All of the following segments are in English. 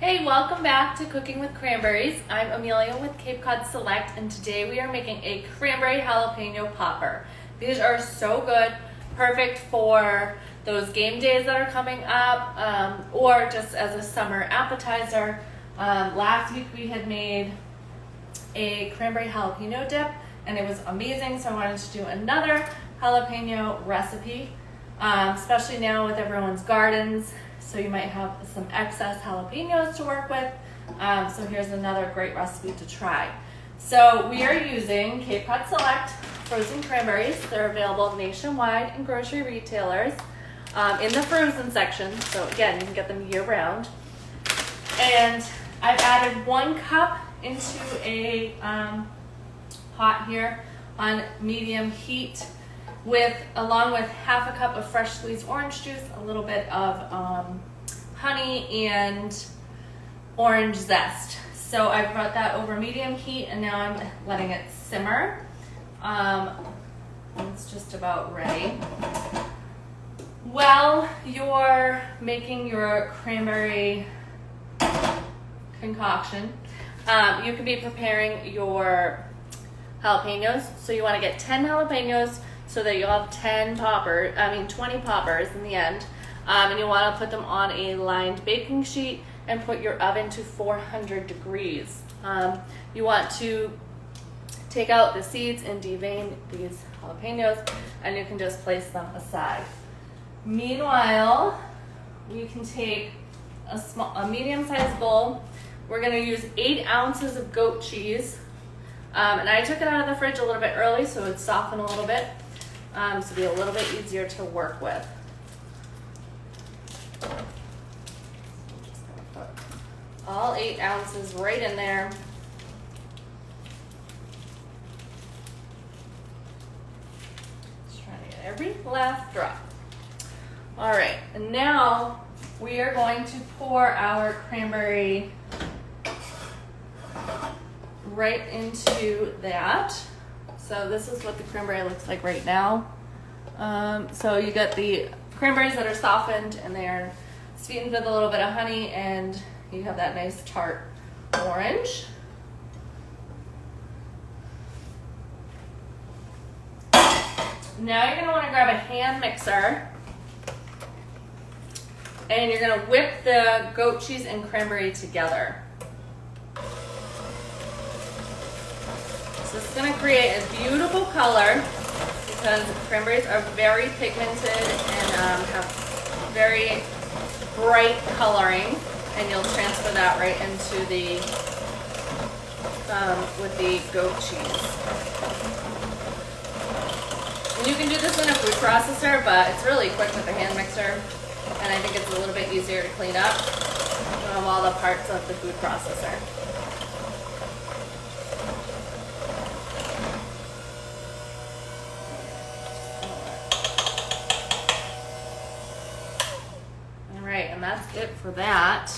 Hey, welcome back to Cooking with Cranberries. I'm Amelia with Cape Cod Select, and today we are making a cranberry jalapeno popper. These are so good, perfect for those game days that are coming up, or just as a summer appetizer. Last week we had made a cranberry jalapeno dip, and it was amazing, so I wanted to do another jalapeno recipe, especially now with everyone's gardens. So you might have some excess jalapenos to work with. So here's another great recipe to try. So we are using Cape Cod Select frozen cranberries. They're available nationwide in grocery retailers in the frozen section. So again, you can get them year round. And I've added 1 cup into a pot here on medium heat, along with half a cup of fresh squeezed orange juice, a little bit of honey, and orange zest. So I brought that over medium heat, and now I'm letting it simmer. It's just about ready. While you're making your cranberry concoction, you could be preparing your jalapenos. So you want to get 10 jalapenos, so that you'll have 20 poppers in the end. And you want to put them on a lined baking sheet and put your oven to 400 degrees. You want to take out the seeds and devein these jalapenos, and you can just place them aside. Meanwhile, you can take a medium-sized bowl. We're going to use 8 ounces of goat cheese. And I took it out of the fridge a little bit early so it would soften a little bit. So be a little bit easier to work with. Just gonna put all 8 ounces right in there. Just trying to get every last drop. All right, and now we are going to pour our cranberry right into that. So this is what the cranberry looks like right now. So you get the cranberries that are softened, and they are sweetened with a little bit of honey, and you have that nice tart orange. Now you're going to want to grab a hand mixer, and you're going to whip the goat cheese and cranberry together. So it's going to create a beautiful color because cranberries are very pigmented and have very bright coloring, and you'll transfer that right into the with the goat cheese. And you can do this in a food processor, but it's really quick with a hand mixer, and I think it's a little bit easier to clean up all the parts of the food processor. And that's it for that.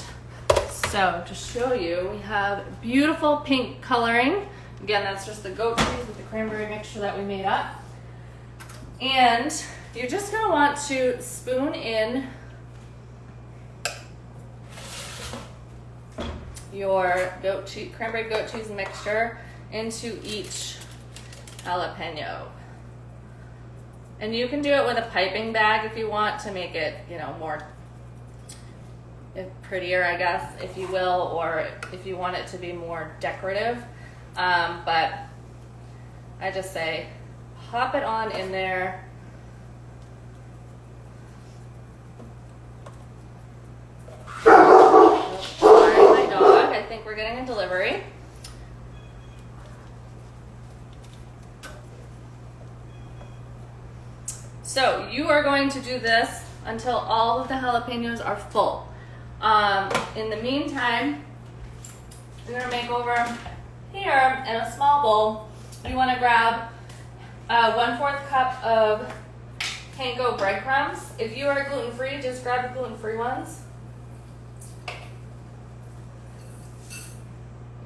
So to show you, we have beautiful pink coloring. Again, that's just the goat cheese with the cranberry mixture that we made up. And you're just going to want to spoon in your cranberry goat cheese mixture into each jalapeno. And you can do it with a piping bag if you want to make it, more prettier, I guess, if you will, or if you want it to be more decorative. But I just say pop it on in there. Sorry, my dog. I think we're getting a delivery. So you are going to do this until all of the jalapenos are full. In the meantime, we're going to make over here in a small bowl. You want to grab 1/4 cup of panko breadcrumbs. If you are gluten-free, just grab the gluten-free ones.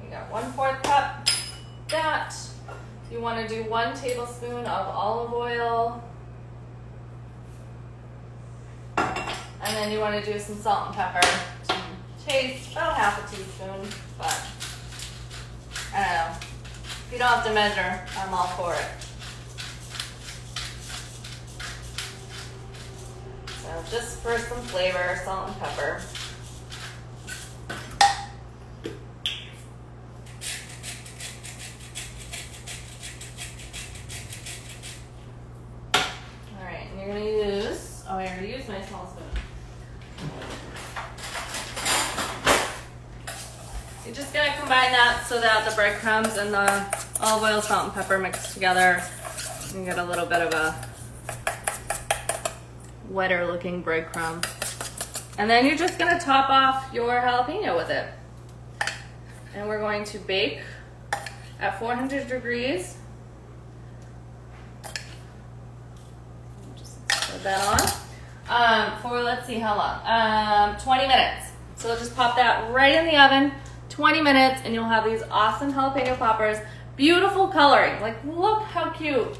You got 1/4 cup. That. You want to do 1 tablespoon of olive oil. And then you want to do some salt and pepper to taste, about half a teaspoon, but I don't know. If you don't have to measure, I'm all for it. So just for some flavor, salt and pepper. All right, and you're gonna use, oh, I already used my small spoon. You're just gonna combine that so that the breadcrumbs and the olive oil, salt, and pepper mix together. You get a little bit of a wetter looking breadcrumb. And then you're just gonna top off your jalapeno with it. And we're going to bake at 400 degrees. Just put that on. For, let's see how long, 20 minutes. So just pop that right in the oven. 20 minutes and you'll have these awesome jalapeno poppers. Beautiful coloring. Like, look how cute.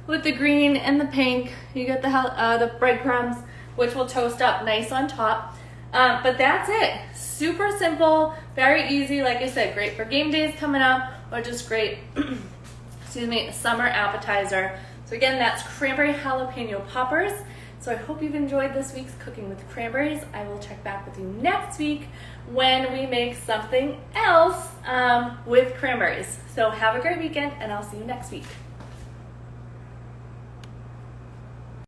With the green and the pink, you get the breadcrumbs, which will toast up nice on top. But that's it. Super simple, very easy. Like I said, great for game days coming up, or just great, excuse me, summer appetizer. So again, that's cranberry jalapeno poppers. So I hope you've enjoyed this week's Cooking with Cranberries. I will check back with you next week when we make something else with cranberries. So have a great weekend, and I'll see you next week.